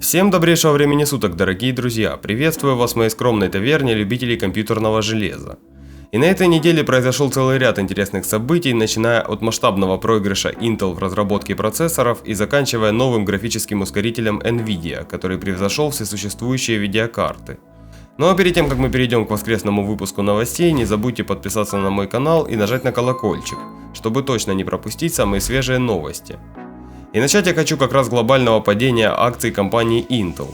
Всем добрейшего времени суток, дорогие друзья! Приветствую вас в моей скромной таверне любителей компьютерного железа. И на этой неделе произошел целый ряд интересных событий, начиная от масштабного проигрыша Intel в разработке процессоров и заканчивая новым графическим ускорителем Nvidia, который превзошел все существующие видеокарты. Ну а перед тем, как мы перейдем к воскресному выпуску новостей, не забудьте подписаться на мой канал и нажать на колокольчик, чтобы точно не пропустить самые свежие новости. И начать я хочу как раз с глобального падения акций компании Intel.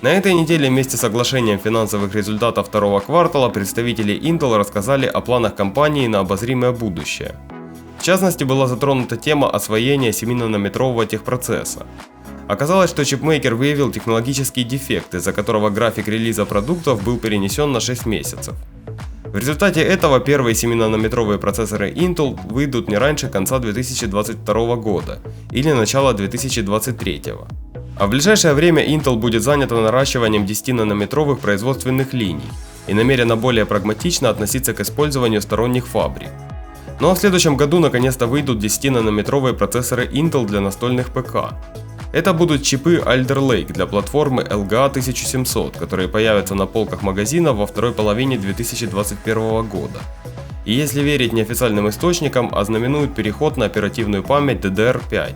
На этой неделе вместе с оглашением финансовых результатов второго квартала представители Intel рассказали о планах компании на обозримое будущее. В частности, была затронута тема освоения 7-нанометрового техпроцесса. Оказалось, что чипмейкер выявил технологический дефект, из-за которого график релиза продуктов был перенесен на 6 месяцев. В результате этого первые 7-нанометровые процессоры Intel выйдут не раньше конца 2022 года или начала 2023. А в ближайшее время Intel будет занята наращиванием 10-нанометровых производственных линий и намерена более прагматично относиться к использованию сторонних фабрик. Ну а в следующем году наконец-то выйдут 10-нанометровые процессоры Intel для настольных ПК. Это будут чипы Alder Lake для платформы LGA 1700, которые появятся на полках магазинов во второй половине 2021 года. И если верить неофициальным источникам, ознаменуют переход на оперативную память DDR5.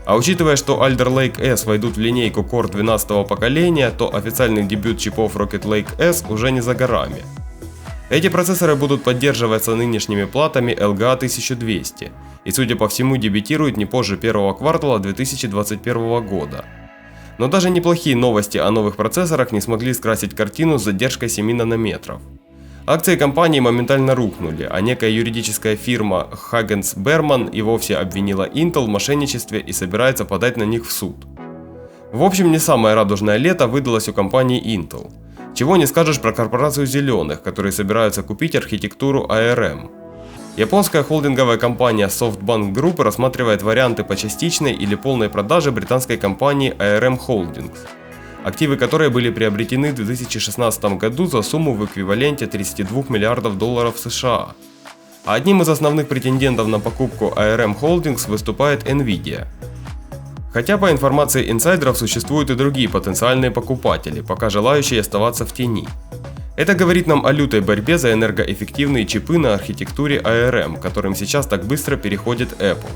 А учитывая, что Alder Lake S войдут в линейку Core 12 поколения, то официальный дебют чипов Rocket Lake S уже не за горами. Эти процессоры будут поддерживаться нынешними платами LGA 1200 и, судя по всему, дебютируют не позже первого квартала 2021 года. Но даже неплохие новости о новых процессорах не смогли скрасить картину с задержкой 7 нанометров. Акции компании моментально рухнули, а некая юридическая фирма Huggins Berman и вовсе обвинила Intel в мошенничестве и собирается подать на них в суд. В общем, не самое радужное лето выдалось у компании Intel. Чего не скажешь про корпорацию зеленых, которые собираются купить архитектуру ARM. Японская холдинговая компания SoftBank Group рассматривает варианты по частичной или полной продаже британской компании ARM Holdings, активы которой были приобретены в 2016 году за сумму в эквиваленте 32 миллиардов долларов США. А одним из основных претендентов на покупку ARM Holdings выступает Nvidia. Хотя по информации инсайдеров существуют и другие потенциальные покупатели, пока желающие оставаться в тени. Это говорит нам о лютой борьбе за энергоэффективные чипы на архитектуре ARM, к которым сейчас так быстро переходит Apple.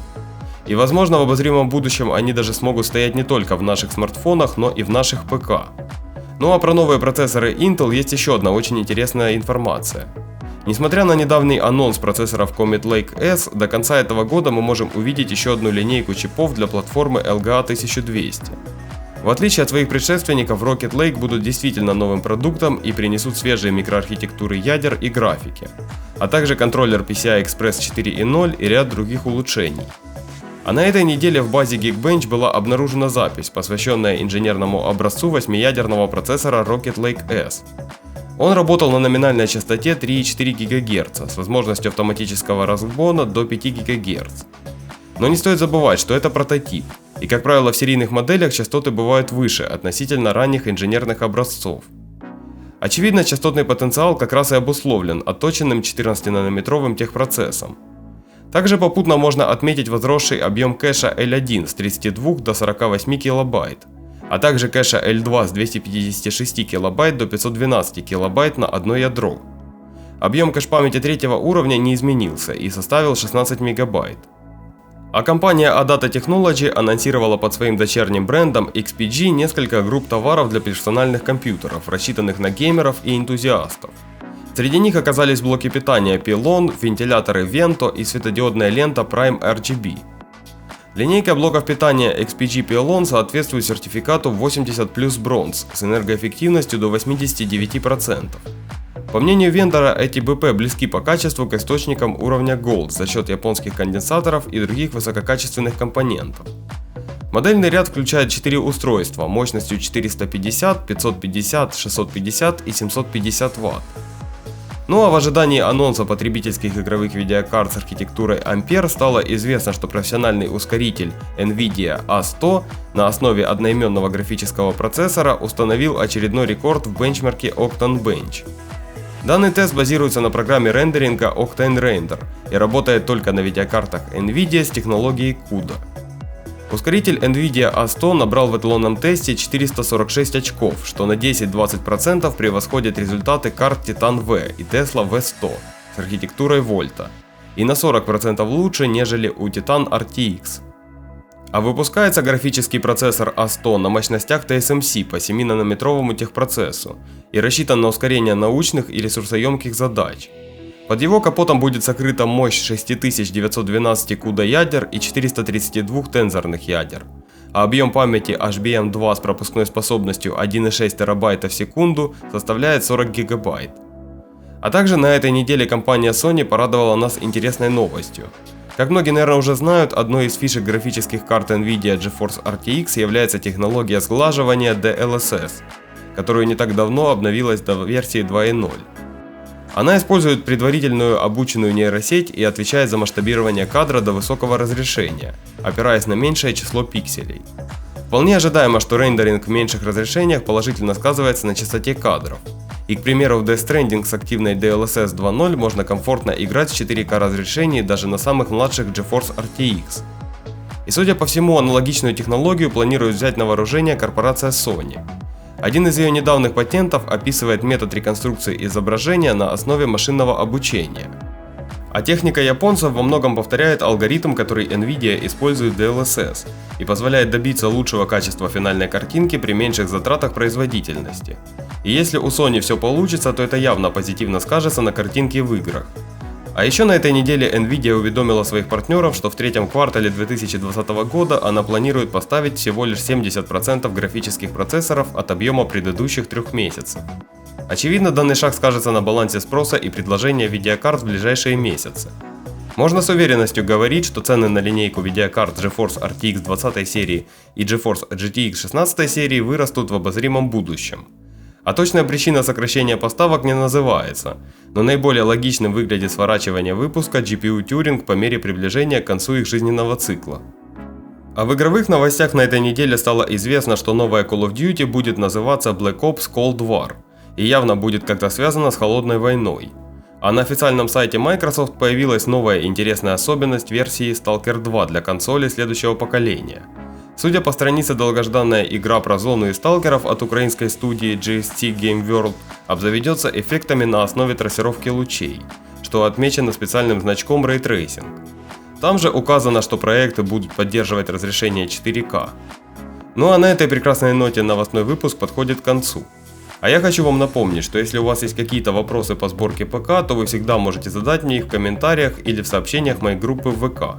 И возможно в обозримом будущем они даже смогут стоять не только в наших смартфонах, но и в наших ПК. Ну а про новые процессоры Intel есть еще одна очень интересная информация. Несмотря на недавний анонс процессоров Comet Lake S, до конца этого года мы можем увидеть еще одну линейку чипов для платформы LGA 1200. В отличие от своих предшественников, Rocket Lake будут действительно новым продуктом и принесут свежие микроархитектуры ядер и графики, а также контроллер PCI Express 4.0 и ряд других улучшений. А на этой неделе в базе Geekbench была обнаружена запись, посвященная инженерному образцу 8-ядерного процессора Rocket Lake S. Он работал на номинальной частоте 3,4 ГГц с возможностью автоматического разгона до 5 ГГц. Но не стоит забывать, что это прототип, и, как правило, в серийных моделях частоты бывают выше относительно ранних инженерных образцов. Очевидно, частотный потенциал как раз и обусловлен отточенным 14-нанометровым техпроцессом. Также попутно можно отметить возросший объем кэша L1 с 32 до 48 кБ, а также кэша L2 с 256 кБ до 512 кБ на одно ядро. Объем кэш-памяти третьего уровня не изменился и составил 16 МБ. А компания Adata Technology анонсировала под своим дочерним брендом XPG несколько групп товаров для персональных компьютеров, рассчитанных на геймеров и энтузиастов. Среди них оказались блоки питания Pylon, вентиляторы Vento и светодиодная лента Prime RGB. Линейка блоков питания XPG Pylon соответствует сертификату 80+ Bronze с энергоэффективностью до 89%. По мнению вендора, эти БП близки по качеству к источникам уровня Gold за счет японских конденсаторов и других высококачественных компонентов. Модельный ряд включает 4 устройства мощностью 450, 550, 650 и 750 Вт. Ну а в ожидании анонса потребительских игровых видеокарт с архитектурой Ampere стало известно, что профессиональный ускоритель Nvidia A100 на основе одноименного графического процессора установил очередной рекорд в бенчмарке Octane Bench. Данный тест базируется на программе рендеринга Octane Render и работает только на видеокартах Nvidia с технологией CUDA. Ускоритель NVIDIA A100 набрал в эталонном тесте 446 очков, что на 10-20% превосходит результаты карт Titan V и Tesla V100 с архитектурой Volta, и на 40% лучше, нежели у Titan RTX. А выпускается графический процессор A100 на мощностях TSMC по 7-нанометровому техпроцессу и рассчитан на ускорение научных и ресурсоемких задач. Под его капотом будет сокрыта мощь 6912 CUDA ядер и 432 тензорных ядер, а объем памяти HBM2 с пропускной способностью 1,6 ТБ в секунду составляет 40 ГБ. А также на этой неделе компания Sony порадовала нас интересной новостью. Как многие, наверное, уже знают, одной из фишек графических карт NVIDIA GeForce RTX является технология сглаживания DLSS, которую не так давно обновилась до версии 2.0. Она использует предварительную обученную нейросеть и отвечает за масштабирование кадра до высокого разрешения, опираясь на меньшее число пикселей. Вполне ожидаемо, что рендеринг в меньших разрешениях положительно сказывается на частоте кадров. И, к примеру, в Death Stranding с активной DLSS 2.0 можно комфортно играть в 4К разрешении даже на самых младших GeForce RTX. И, судя по всему, аналогичную технологию планирует взять на вооружение корпорация Sony. Один из ее недавних патентов описывает метод реконструкции изображения на основе машинного обучения. А техника японцев во многом повторяет алгоритм, который NVIDIA использует в DLSS, и позволяет добиться лучшего качества финальной картинки при меньших затратах производительности. И если у Sony все получится, то это явно позитивно скажется на картинке в играх. А еще на этой неделе NVIDIA уведомила своих партнеров, что в третьем квартале 2020 года она планирует поставить всего лишь 70% графических процессоров от объема предыдущих 3 месяцев. Очевидно, данный шаг скажется на балансе спроса и предложения видеокарт в ближайшие месяцы. Можно с уверенностью говорить, что цены на линейку видеокарт GeForce RTX 20 серии и GeForce GTX 16 серии вырастут в обозримом будущем. А точная причина сокращения поставок не называется, но наиболее логичным выглядит сворачивание выпуска GPU Turing по мере приближения к концу их жизненного цикла. А в игровых новостях на этой неделе стало известно, что новая Call of Duty будет называться Black Ops Cold War и явно будет как-то связана с холодной войной. А на официальном сайте Microsoft появилась новая интересная особенность версии Stalker 2 для консолей следующего поколения. Судя по странице, долгожданная игра про зону и сталкеров от украинской студии GST Game World обзаведется эффектами на основе трассировки лучей, что отмечено специальным значком Ray Tracing. Там же указано, что проекты будут поддерживать разрешение 4К. Ну а на этой прекрасной ноте новостной выпуск подходит к концу. А я хочу вам напомнить, что если у вас есть какие-то вопросы по сборке ПК, то вы всегда можете задать мне их в комментариях или в сообщениях моей группы в ВК.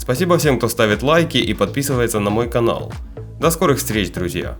Спасибо всем, кто ставит лайки и подписывается на мой канал. До скорых встреч, друзья!